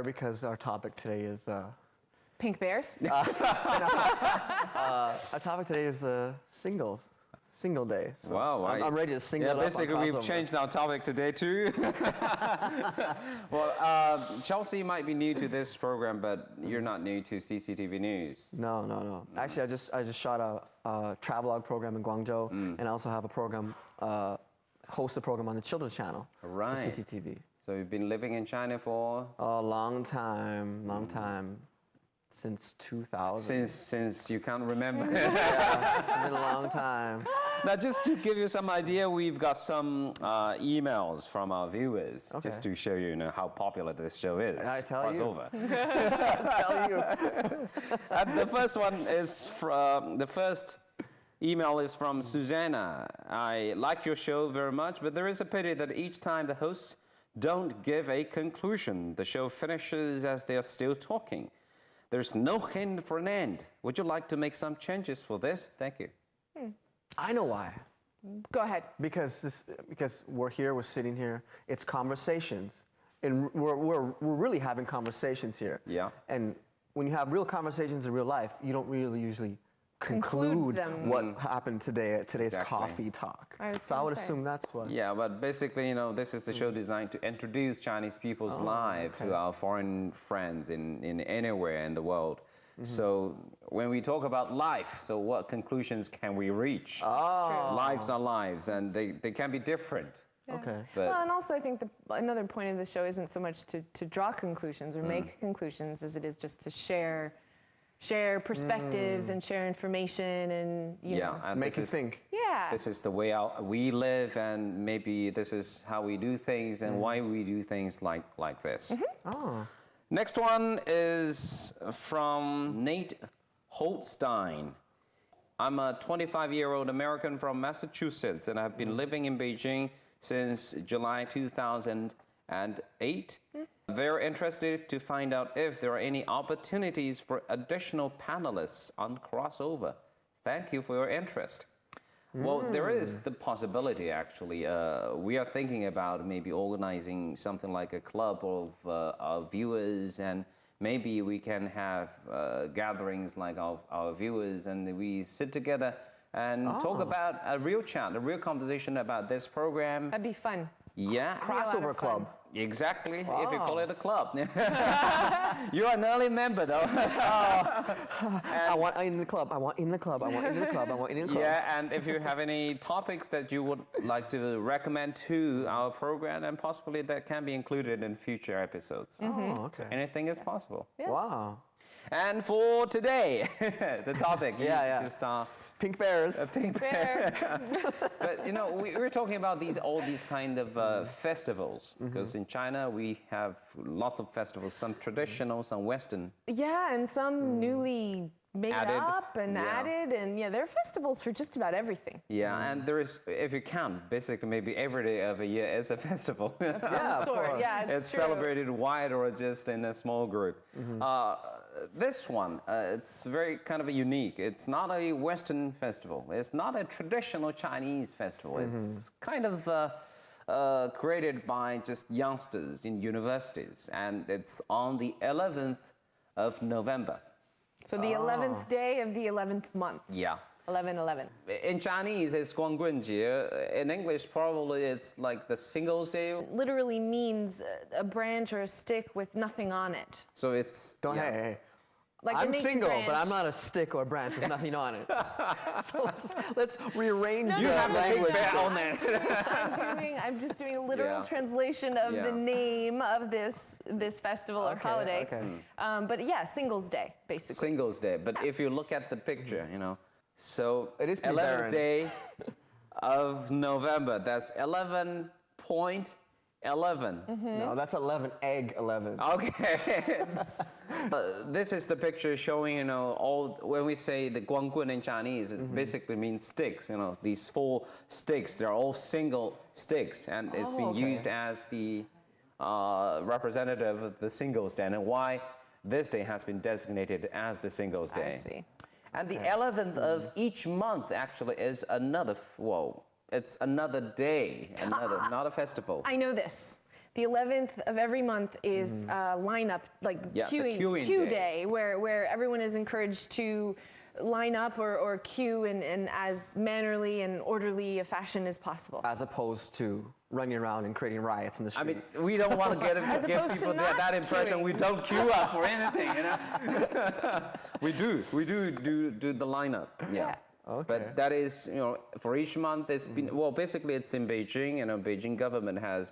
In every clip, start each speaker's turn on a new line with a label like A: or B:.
A: Because our topic today is
B: Pink bears?
A: our topic today is single day. So
C: wow,
A: I'm ready to single it up on
C: basically we've
A: crossover.
C: changed our topic today too. Well, Chelsea might be new to this program, but you're not new to CCTV News.
A: No. Actually, I just shot a travelogue program in Guangzhou, and I also have a program, host a program on the Children's Channel
C: Right.
A: for CCTV.
C: So you've been living in China for?
A: A long time, since 2000.
C: Since you can't remember.
A: Yeah, it's been a long time.
C: Now, just to give you some idea, we've got some emails from our viewers, just to show you, how popular this show is.
A: I tell you.
C: Crossover.
A: I tell you.
C: And the first one is from, the first email is from Susanna. I like your show very much, but there is a pity that each time the hosts don't give a conclusion. The show finishes as they are still talking. There's no hint for an end. Would you like to make some changes for this? Thank you.
A: I know why.
B: Go ahead.
A: Because we're sitting here. It's conversations, and we're really having conversations here.
C: Yeah.
A: And when you have real conversations in real life, you don't really usually conclude
B: them.
A: what happened today at today's
C: Exactly.
A: coffee talk.
B: So
A: I would assume that's what.
C: Yeah, but basically, this is the show designed to introduce Chinese people's life to our foreign friends in anywhere in the world. So when we talk about life, so what conclusions can we reach? Lives are lives, and they can be different.
B: Yeah.
A: Okay.
C: But
B: Well, and also I think another point of the show isn't so much to draw conclusions or make conclusions as it is just to share perspectives and share information and you know.
C: and
A: Make you think.
B: Yeah.
C: This is the way we live, and maybe this is how we do things and why we do things like this.
A: Oh.
C: Next one is from Nate Holstein. I'm a 25-year-old American from Massachusetts, and I've been living in Beijing since July 2008. Very interested to find out if there are any opportunities for additional panelists on Crossover. Thank you for your interest. Well, there is the possibility, actually. We are thinking about maybe organizing something like a club of viewers, and maybe we can have gatherings like our viewers, and we sit together and talk about a real chat, a real conversation about this program.
B: That'd be fun.
C: Yeah.
A: Crossover club.
C: Exactly, if you call it a club. You're an early member, though.
A: I want in the club. I want in the club. I want in the club. I want in the club.
C: Yeah, and if you have any topics that you would like to recommend to our program, then possibly that can be included in future episodes.
A: Oh, okay.
C: Anything is possible.
B: Yes.
A: Wow.
C: And for today, the topic is just
A: Pink bears.
C: pink bear. But we're talking about all these kind of festivals, because in China we have lots of festivals, some traditional, some Western.
B: Yeah, and some newly made
C: Added.
B: up and added, and there are festivals for just about everything.
C: Yeah, and there is, if you count, basically maybe every day of a year is a festival.
B: Of some sort. Yeah,
C: It's
B: true.
C: celebrated wide or just in a small group. This one, it's very kind of unique. It's not a Western festival. It's not a traditional Chinese festival. It's kind of created by just youngsters in universities, and it's on the 11th of November.
B: So the 11th day of the 11th month.
C: Yeah.
B: 11/11.
C: In Chinese, it's 光棍节. In English, probably it's like the Singles Day.
B: Literally means a branch or a stick with nothing on it.
C: So it's...
A: Hey.
B: Like a
A: I'm
B: naked
A: single,
B: branch.
A: but I'm not a stick or a branch with nothing on it. So let's rearrange
B: No,
A: the
B: no, no,
A: language.
C: on there.
B: I'm just doing a literal translation of the name of this festival or holiday.
A: Okay.
B: But yeah, Singles Day, basically.
C: Singles Day. But if you look at the picture, so
A: It is pretty
C: 11th
A: barren.
C: day of November, that's 11.11.
A: No, that's 11, egg 11.
C: Okay. This is the picture showing, when we say the 光棍 in Chinese, it basically means sticks, these 4 sticks, they're all single sticks, and it's been used as the representative of the Singles Day, and why this day has been designated as the Singles Day.
B: I see.
C: And the 11th of each month actually is another, it's another day, not a festival.
B: I know this. The 11th of every month is lineup, like
C: Yeah, the queuing
B: queue
C: day.
B: day, where everyone is encouraged to line up or queue in as mannerly and orderly a fashion as possible.
A: As opposed to running around and creating riots in the
C: I
A: street.
C: mean, we don't want to give
B: opposed to
C: people
B: not
C: that impression.
B: queuing.
C: We don't queue up for anything, you know. we do the lineup. Yeah.
A: Okay.
C: But that is, you know, for each month it's been, well, basically it's in Beijing, and the Beijing government has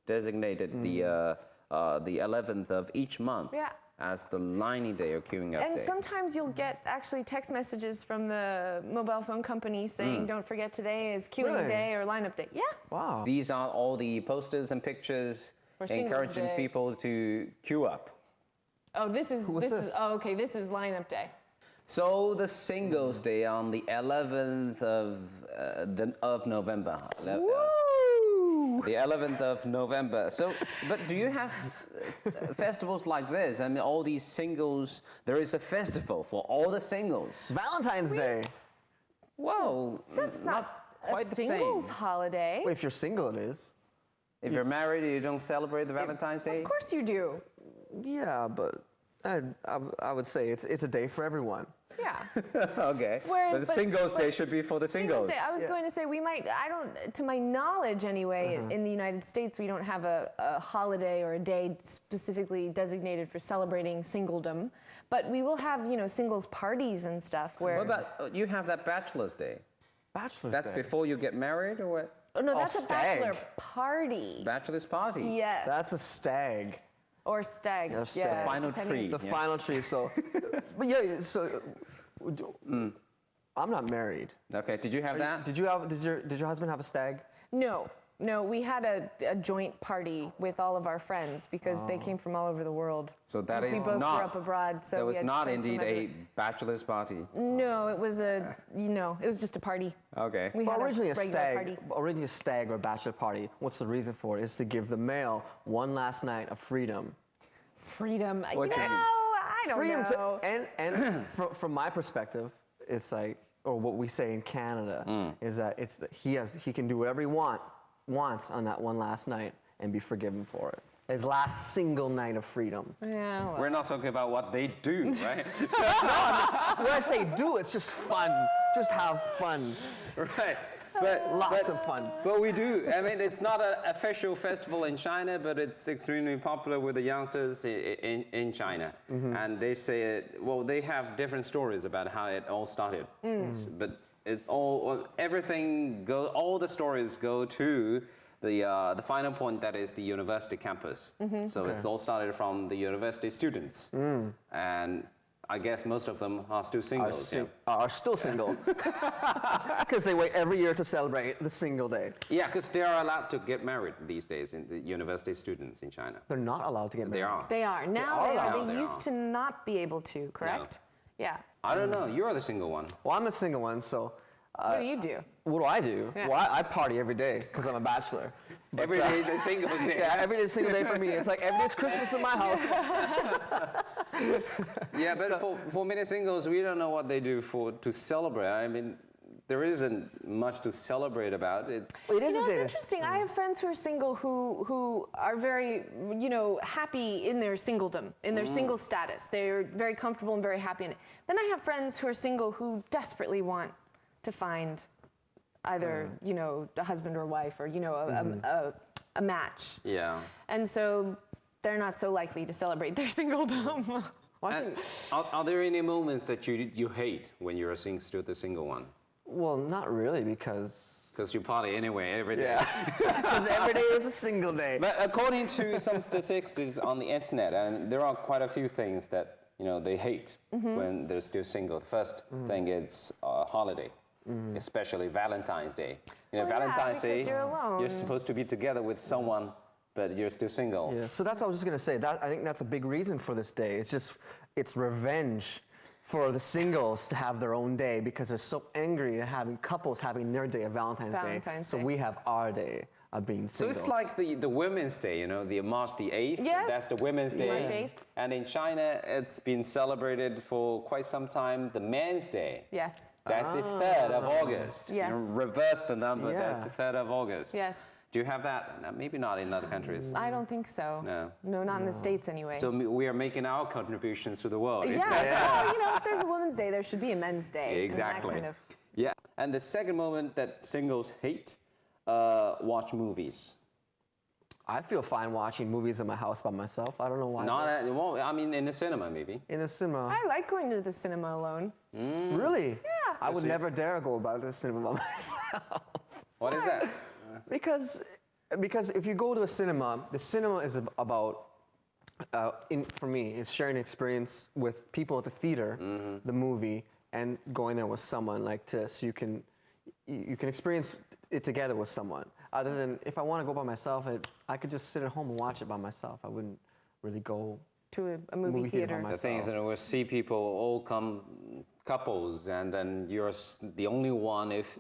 C: designated the 11th of each month
B: Yeah.
C: as the lining day or queuing up
B: And
C: day.
B: sometimes you'll get actually text messages from the mobile phone company saying, don't forget today is queuing
A: Really?
B: day or lineup day. Yeah.
A: Wow.
C: These are all the posters and pictures
B: For Singles
C: encouraging
B: Day.
C: people to queue up.
B: Oh, this is okay. This is lineup day.
C: So the Singles Day on the 11th of November.
B: Woo!
C: The 11th of November. So, but do you have festivals like this? I mean, all these singles. There is a festival for all the singles.
A: Valentine's Day.
C: Whoa,
B: That's not
C: quite
B: a
C: the
B: singles
C: same.
B: holiday.
A: Well, if you're single, it is.
C: If you're married, you don't celebrate the Valentine's Day.
B: Of course you do.
A: Yeah, but I would say it's a day for everyone.
B: Yeah.
C: Okay.
B: Whereas-
C: but the Singles Day should be for the singles.
B: I was going to say we might. I don't. To my knowledge, anyway, in the United States, we don't have a holiday or a day specifically designated for celebrating singledom. But we will have, you know, singles parties and stuff where.
C: What about you have that Bachelor's Day?
A: Bachelor's
C: That's
A: Day.
C: before you get married, or what?
B: Oh no, that's a
A: stag.
B: bachelor party.
C: Bachelor's party.
B: Yes.
A: That's a stag.
B: or stag.
A: Yeah, stag.
B: Yeah,
C: Final
B: depending-
C: tree.
A: The
C: Yeah.
A: final tree. So, but yeah. So, I'm not married.
C: Okay. Did you have that?
A: Did your husband have a stag?
B: No, we had a joint party with all of our friends because they came from all over the world.
C: So that
B: We
C: is
B: both
C: not.
B: grew up abroad, so
C: that
B: we
C: was
B: had
C: not
B: friends from
C: indeed a
B: everywhere.
C: bachelor's party.
B: No, it was it was just a party.
C: Okay.
B: We
A: Well,
B: had
A: originally
B: a regular party.
A: Originally a stag or bachelor party. What's the reason for it? Is to give the male one last night of freedom.
B: Freedom.
C: What you mean?
B: I don't
A: Freedom
B: know.
A: and from my perspective, it's like, or what we say in Canada is that it's that he can do whatever he wants on that one last night and be forgiven for it. His last single night of freedom.
B: Yeah, well.
C: We're not talking about what they do, right?
A: When I say do, it's just fun. Just have fun.
C: Right. But
A: Lots of fun.
C: But we do. I mean, it's not an official festival in China, but it's extremely popular with the youngsters in China. And they say, well, they have different stories about how it all started. But it's all all the stories go to the final point, that is the university campus. So it's all started from the university students. And I guess most of them are still singles.
A: Are still single. Because they wait every year to celebrate the single day.
C: Yeah, because they are allowed to get married these days, in the university students in China.
A: They're not allowed to get married.
C: They are.
B: They are. Now
A: are
B: they are.
C: allowed.
B: They
C: They
B: used
C: are.
B: to not be able to, correct? Yeah.
C: I don't know. You're the single one.
A: Well, I'm a single one, so
B: What do you do?
A: what do I do?
B: Yeah.
A: Well, I party every day because I'm a bachelor. But,
C: Every day is a singles day.
A: Yeah, every day is a single day for me. It's like every day's Christmas in my house.
C: Yeah, but for many singles, we don't know what they do to celebrate. I mean, there isn't much to celebrate about it.
A: It is
B: You know,
A: a day.
B: it's interesting. I have friends who are single who are very, happy in their singledom, in their single status. They're very comfortable and very happy in it. Then I have friends who are single who desperately want to find either, a husband or wife or, a match.
C: Yeah.
B: And so they're not so likely to celebrate their singledom.
C: And are there any moments that you hate when you're still the single one?
A: Well, not really, because
C: Because you party anyway every day.
A: because every day is a single day.
C: But according to some statistics on the internet, and there are quite a few things that they hate when they're still single. The first thing is holiday, especially Valentine's Day.
B: Well, yeah,
C: Valentine's Day,
B: because you're alone.
C: you're supposed to be together with someone, but you're still single.
A: Yeah, so that's what I was just gonna say. I think that's a big reason for this day. It's revenge for the singles to have their own day because they're so angry at having couples having their day of Valentine's Day. So
B: Day.
A: we have our day of being
C: So
A: single.
C: it's like the Women's Day, the March the 8th.
B: Yes.
C: That's the Women's Day.
B: March 8th.
C: And in China, it's been celebrated for quite some time, the Men's Day.
B: Yes.
C: That's the 3rd of August.
B: Yes.
C: Reverse the number,
A: Yeah.
C: that's the 3rd of August.
B: Yes.
C: Do you have that? No, maybe not in other countries.
B: I don't think so.
C: No.
B: No, not in the States anyway.
C: So we are making our contributions to the world.
B: Yeah. Well, you know, if there's a Women's Day, there should be a Men's Day.
C: Exactly.
B: And that kind of...
C: Yeah. And the second moment that singles hate, watch movies.
A: I feel fine watching movies in my house by myself. I don't know why.
C: Well, I mean, in the cinema, maybe.
A: in the cinema.
B: I like going to the cinema alone.
A: Really?
B: Yeah.
A: I would never dare go to the cinema by myself.
C: What is that?
A: Because if you go to a cinema, the cinema is about, for me, is sharing experience with people at the theater, the movie, and going there with someone so you can experience it together with someone. Other than if I want to go by myself, I could just sit at home and watch it by myself. I wouldn't really go
B: To a movie theater.
C: The thing is that we see people all come couples, and then you're the only one. If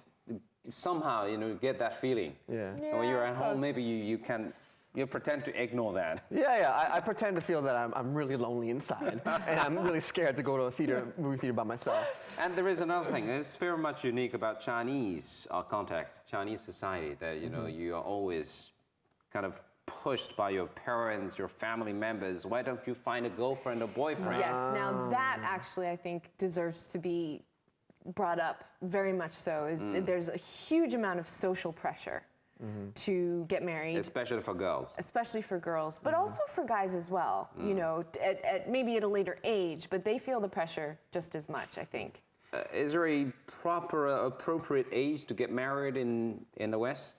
C: somehow you get that feeling.
A: Yeah.
C: And when you're
B: I
C: at home,
B: suppose.
C: maybe you pretend to ignore that.
A: Yeah. I pretend to feel that I'm really lonely inside, and I'm really scared to go to a movie theater by myself.
C: And there is another thing. It's very much unique about Chinese context, Chinese society, that you are always kind of pushed by your parents, your family members. Why don't you find a girlfriend or boyfriend?
B: Yes, now that actually I think deserves to be brought up very much so. There's a huge amount of social pressure to get married.
C: Especially for girls.
B: Especially for girls, but also for guys as well, maybe at a later age, but they feel the pressure just as much, I think.
C: Is there a proper, appropriate age to get married in the West?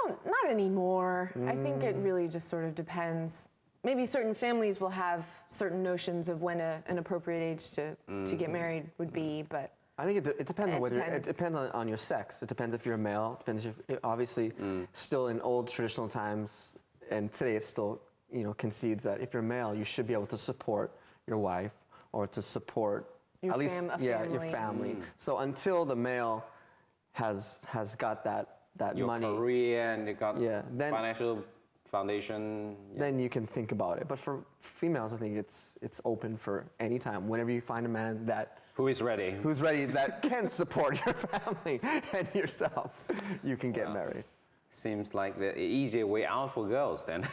B: Not anymore. I think it really just sort of depends. Maybe certain families will have certain notions of when an appropriate age to get married would be, but
A: I think it depends on whether it depends on your sex. It depends if you're a male. It depends if obviously still in old traditional times, and today it still concedes that if you're male, you should be able to support your wife or to support at least your family. So until the male has got that
C: your
A: money,
C: career, and you got
A: then,
C: financial foundation.
A: Then you can think about it. But for females, I think it's open for any time. Whenever you find a man
C: who's ready,
A: that can support your family and yourself, you can get married.
C: Seems like the easier way out for girls then.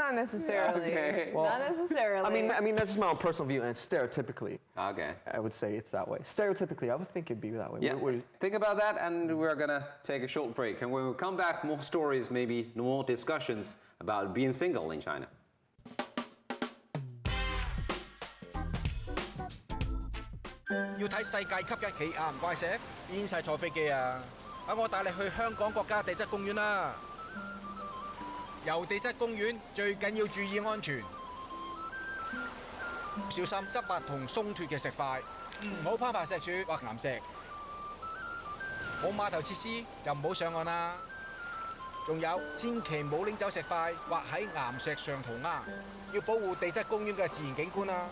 B: not necessarily.
C: Okay.
A: Well,
B: not necessarily.
A: I mean that's just my own personal view, and stereotypically,
C: Okay.
A: I would say it's that way. Stereotypically, I would think it'd be that way.
C: Yeah. Think about that, and we're gonna take a short break. And when we come back, more stories, maybe more discussions about being single in China.
D: 要睇世界級嘅奇岩怪石，邊晒坐飛機啊！等我帶你去香港國家地質公園啦。遊地質公園最緊要注意安全，小心執滑同鬆脱嘅石塊，唔好攀爬石柱或岩石。冇碼頭設施就唔好上岸啦。仲有，千祈唔好拎走石塊或喺岩石上塗鴉，要保護地質公園嘅自然景觀啊！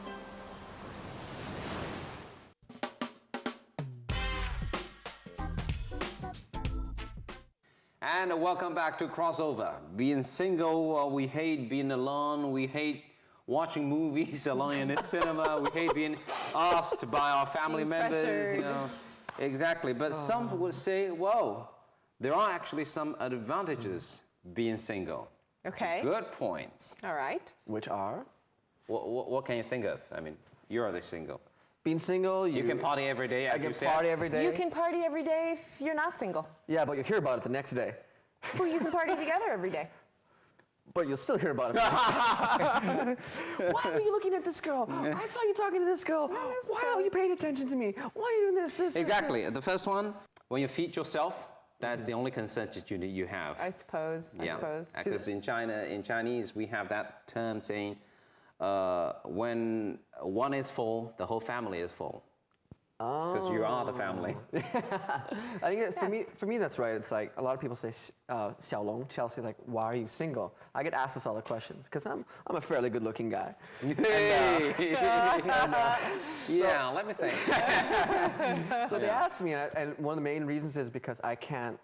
C: And welcome back to Crossover. Being single, we hate being alone. We hate watching movies alone in the cinema. We hate being asked by our family members. Exactly. But some would say, whoa, there are actually some advantages being single.
B: Okay.
C: Good points.
B: All right.
A: Which are?
C: What can you think of? I mean, you're the single.
A: Being single,
C: you can party every day, as you said.
A: I can party every day.
B: You can party every day if you're not single.
A: Yeah, but you'll hear about it the next day.
B: Well, you can party together every day.
A: But you'll still hear about it. Why were you looking at this girl? I saw you talking to this girl. Why are you paying attention to me? Why are you doing this?
C: Exactly. The first one, when you feed yourself, that's the only consent you have.
B: I suppose.
C: Because in Chinese, we have that term saying, when one is full, the whole family is full. Because you are the family.
A: I think for me, that's right. It's like a lot of people say, Xiaolong, Chelsea, like, why are you single? I get asked this all the questions because I'm a fairly good-looking guy.
C: Yeah, let me think.
A: So they asked me, and one of the main reasons is because I can't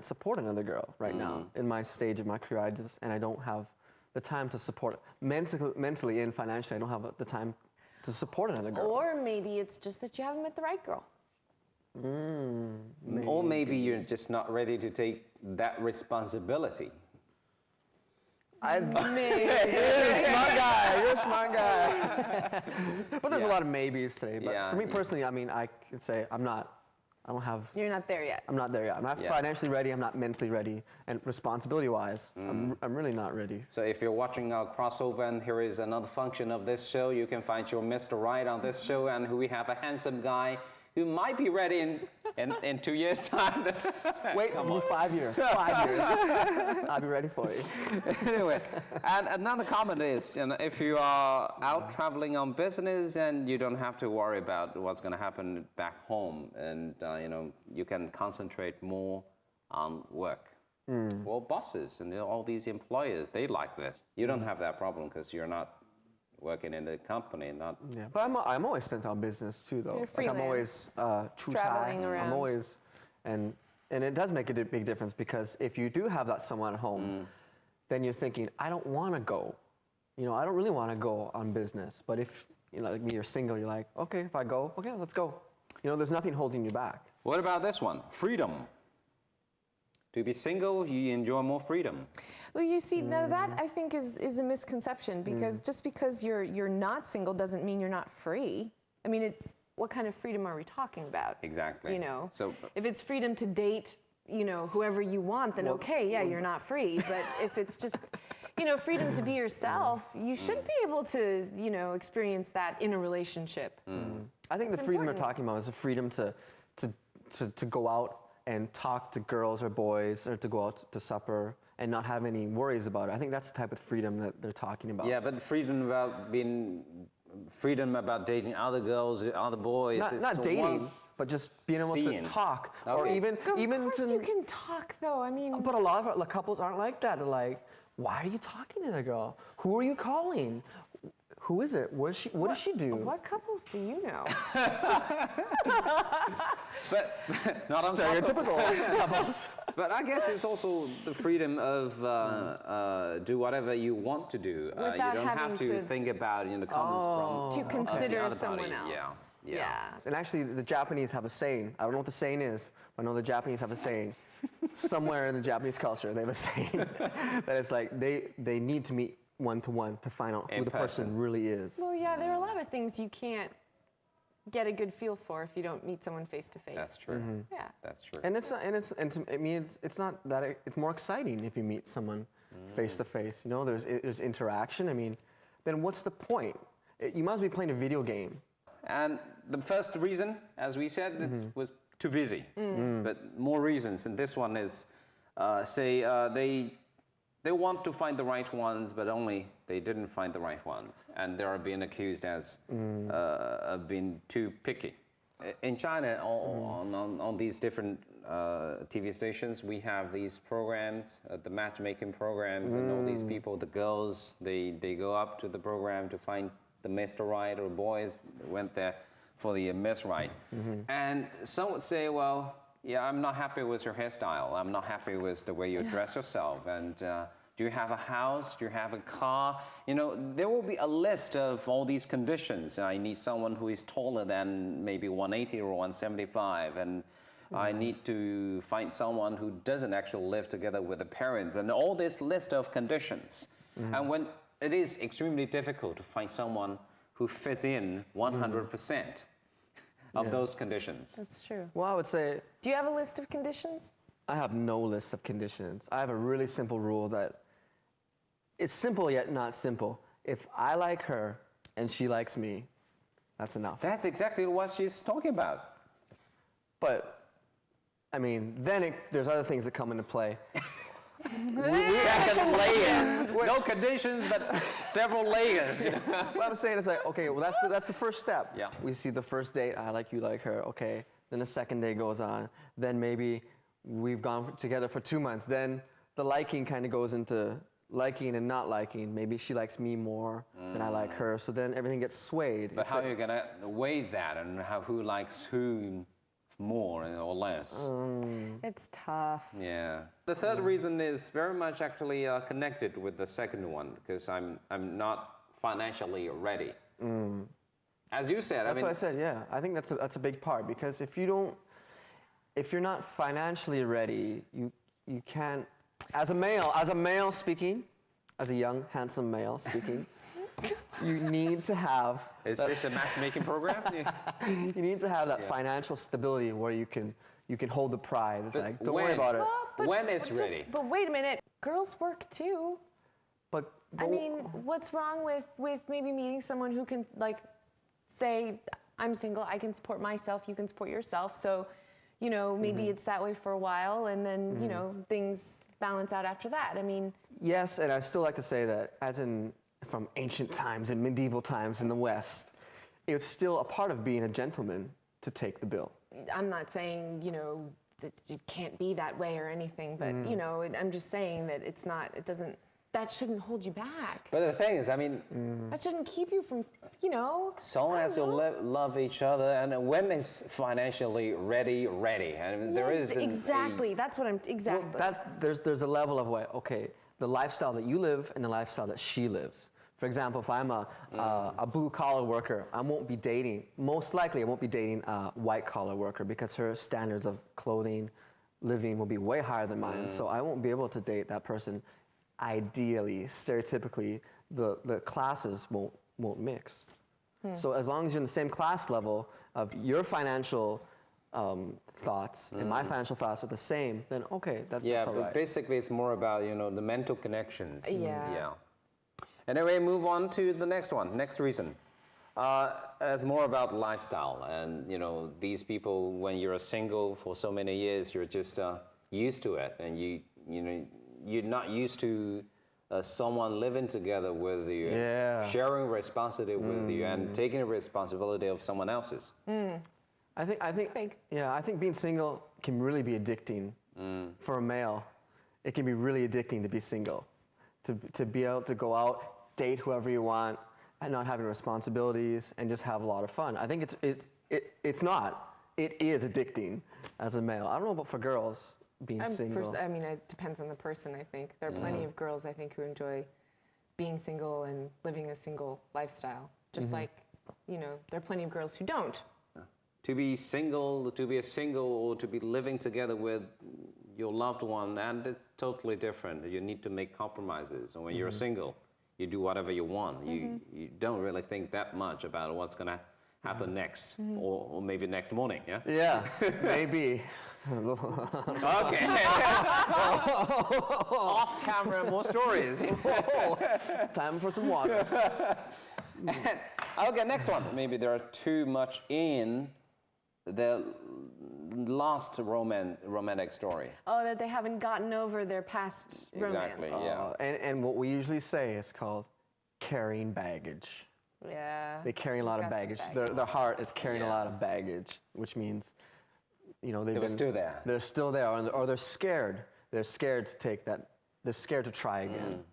A: support another girl right now in my stage of my career. I don't have the time to support mentally and financially. I don't have the time to support another girl.
B: Or maybe it's just that you haven't met the right girl.
C: Or maybe you're just not ready to take that responsibility.
A: You're a smart guy. But there's a lot of maybes today. But for me personally, I mean, I could say I'm not
B: You're not there yet.
A: I'm not there yet. I'm not financially ready. I'm not mentally ready. And responsibility-wise, I'm really not ready.
C: So if you're watching our crossover and here is another function of this show, you can find your Mr. Right on this show, and we have a handsome guy who might be ready in 2 years' time.
A: Wait, 5 years. 5 years. I'll be ready for you.
C: Anyway, and another comment is, if you are out traveling on business and you don't have to worry about what's going to happen back home, and you can concentrate more on work. Well, bosses and all these employers, they like this. You don't have that problem because you're not working in the company, not.
A: Yeah, but I'm always sent on business too, though.
B: You're
A: Like I'm always
B: traveling around.
A: I'm always, and it does make a big difference because if you do have that someone at home, then you're thinking, I don't want to go. I don't really want to go on business. But if like me, you're single, you're like, okay, if I go, okay, let's go. There's nothing holding you back.
C: What about this one? Freedom. To be single, you enjoy more freedom.
B: Well, you see, now that I think is a misconception because just because you're not single doesn't mean you're not free. I mean, what kind of freedom are we talking about?
C: Exactly.
B: So if it's freedom to date, whoever you want, then okay, yeah, you're not free. But if it's just, freedom to be yourself, you should be able to, experience that in a relationship.
A: I think the freedom we're talking about is the freedom to go out and talk to girls or boys, or to go out to supper and not have any worries about it. I think that's the type of freedom that they're talking about.
C: Yeah, but freedom about dating other girls, other boys.
A: Not dating, but just being able to talk, or even
B: Of course you can talk, though. I mean,
A: but a lot of couples aren't like that. They're like, why are you talking to the girl? Who are you calling? Who is it? What does she do?
B: What couples do you know?
C: But not on
A: Stereotypical couples.
C: But I guess it's also the freedom of do whatever you want to do. You don't have to think about comments from
B: to consider
C: the other
B: someone
C: party.
B: else.
C: Yeah.
A: And actually, the Japanese have a saying. I don't know what the saying is, but I know the Japanese have a saying. Somewhere in the Japanese culture, they have a saying that it's like they need to meet one-to-one to find out who the person really is.
B: Well, yeah, there are a lot of things you can't get a good feel for if you don't meet someone face to face.
C: That's true.
B: Yeah.
C: That's true.
A: And it's not that it's more exciting if you meet someone face to face. There's interaction. I mean, then what's the point? You must be playing a video game.
C: And the first reason, as we said, it was too busy. But more reasons, and this one is, they want to find the right ones, but only they didn't find the right ones, and they are being accused as of being too picky. In China, on these different TV stations, we have these programs, the matchmaking programs, and all these people, the girls, they go up to the program to find the Mr. Right, or boys went there for the Miss Right. And some would say, well, yeah, I'm not happy with your hairstyle. I'm not happy with the way you dress yourself. And do you have a house? Do you have a car? There will be a list of all these conditions. I need someone who is taller than maybe 180 or 175. And I need to find someone who doesn't actually live together with the parents. And all this list of conditions. And when it is extremely difficult to find someone who fits in 100%. Of those conditions.
B: That's true.
A: Well, I would say...
B: Do you have a list of conditions?
A: I have no list of conditions. I have a really simple rule that it's simple yet not simple. If I like her and she likes me, that's enough.
C: That's exactly what she's talking about.
A: But, I mean, then there's other things that come into play.
C: Second layers. No conditions, but several layers.
A: What I'm saying is like, okay, well, that's the first step.
C: Yeah.
A: We see the first date, I like you, like her, okay. Then the second day goes on. Then maybe we've gone together for 2 months. Then the liking kind of goes into liking and not liking. Maybe she likes me more than I like her. So then everything gets swayed.
C: But how are you going to weigh that, and who likes who more or less?
B: It's tough.
C: Yeah. The third reason is very much actually connected with the second one, because I'm not financially ready. As you said,
A: That's what I said, yeah. I think that's a big part, because if you don't, if you're not financially ready, you can't. As a male speaking, as a young handsome male speaking, you need to have.
C: Is this a matchmaking program?
A: You need to have that financial stability where you can hold the pride. It's like, don't worry about it.
B: Well,
C: When it's ready.
B: But wait a minute, girls work too.
A: But
B: I mean, what's wrong with maybe meeting someone who can like say, I'm single, I can support myself, you can support yourself. So, you know, maybe it's that way for a while, and then you know things balance out after that. I mean.
A: Yes, and I still like to say that, as in from ancient times and medieval times in the West, it's still a part of being a gentleman to take the bill.
B: I'm not saying, you know, that it can't be that way or anything, but, you know, I'm just saying that it's not, it doesn't, that shouldn't hold you back.
C: But the thing is, I mean,
B: That shouldn't keep you from, you know.
C: so long as you love each other, and when it's financially ready, and there is
B: exactly. That's what I'm exactly.
A: There's a level of way. Okay, the lifestyle that you live and the lifestyle that she lives. For example, if I'm a blue-collar worker, most likely I won't be dating a white-collar worker because her standards of clothing, living will be way higher than mine. So I won't be able to date that person. Ideally, stereotypically, the classes won't mix. So as long as you're in the same class level of your financial thoughts and my financial thoughts are the same, then okay, that's all
C: but
A: right.
C: basically it's more about, you know, the mental connections.
B: Yeah.
C: Anyway, move on to the next one, next reason. It's more about lifestyle, and you know, these people, when you're single for so many years, you're just used to it, and you know, you're not used to someone living together with you, sharing responsibility with you, and taking the responsibility of someone else's.
A: I think
B: big.
A: Yeah, I think being single can really be addicting for a male. It can be really addicting to be single, to be able to go out, date whoever you want, and not having responsibilities, and just have a lot of fun. I think it's not. It is addicting as a male. I don't know about for girls being single.
B: I mean, it depends on the person. I think there are plenty of girls I think who enjoy being single and living a single lifestyle. Just like, you know, there are plenty of girls who don't.
C: To be single, to be a single, or to be living together with your loved one, and it's totally different. You need to make compromises. And when you're single, you do whatever you want. You don't really think that much about what's going to happen next, or maybe next morning, yeah?
A: Yeah, maybe.
C: Okay. Off camera, more stories.
A: Time for some water.
C: Okay, next one. Maybe they are too much in the last romantic story.
B: Oh, that they haven't gotten over their past romance.
C: Exactly, yeah.
A: And what we usually say is called carrying baggage.
B: Yeah.
A: They carry a lot of
B: Got some
A: baggage.
B: baggage.
A: Their heart is carrying a lot of baggage, which means, you know,
C: They were still there.
A: They're still there, or they're scared. They're scared to take that. They're scared to try again.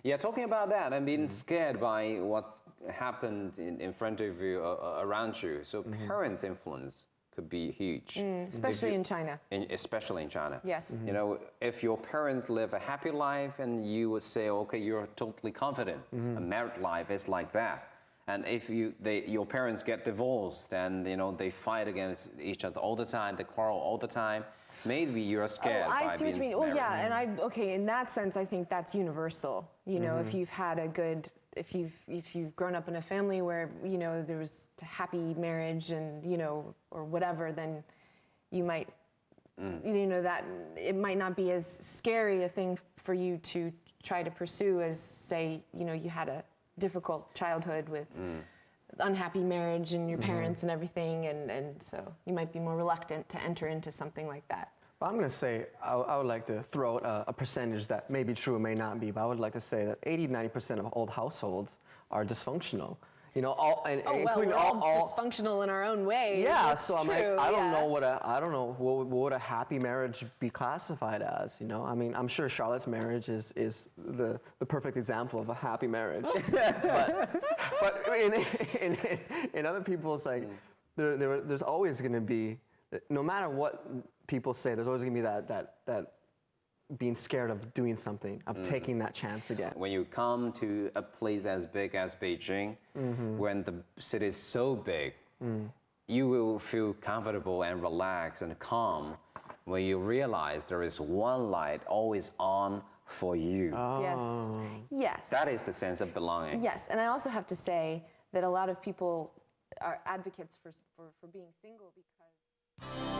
C: Yeah, talking about that and being scared by what's happened in front of you, around you. So parents' influence could be huge.
B: Especially in China.
C: Especially in China.
B: Yes.
C: You know, if your parents live a happy life and you would say, okay, you're totally confident, a married life is like that. And if your parents get divorced and, you know, they fight against each other all the time, they quarrel all the time, maybe you're scared.
B: Oh, I see what you mean. Well,
C: married.
B: yeah, and okay, in that sense, I think that's universal. You know, if you've had a good, if you've grown up in a family where, you know, there was a happy marriage and, you know, or whatever, then you might, you know, that it might not be as scary a thing for you to try to pursue as, say, you know, you had a difficult childhood with unhappy marriage and your parents and everything, and so you might be more reluctant to enter into something like that.
A: Well, I'm going to say, I would like to throw out a percentage that may be true or may not be, but I would like to say that 80-90% of old households are dysfunctional. You know, including
B: we're all dysfunctional in our own way.
A: Yeah,
B: It's
A: so I'm
B: true,
A: like, I don't
B: yeah.
A: know what would a happy marriage be classified as. You know, I mean, I'm sure Charlotte's marriage is the perfect example of a happy marriage. but in other people's, like, there's always going to be, no matter what people say, there's always going to be that being scared of doing something, of taking that chance again.
C: When you come to a place as big as Beijing, when the city is so big, you will feel comfortable and relaxed and calm when you realize there is one light always on for you.
B: Yes. Yes.
C: That is the sense of belonging.
B: Yes, and I also have to say that a lot of people are advocates for being single because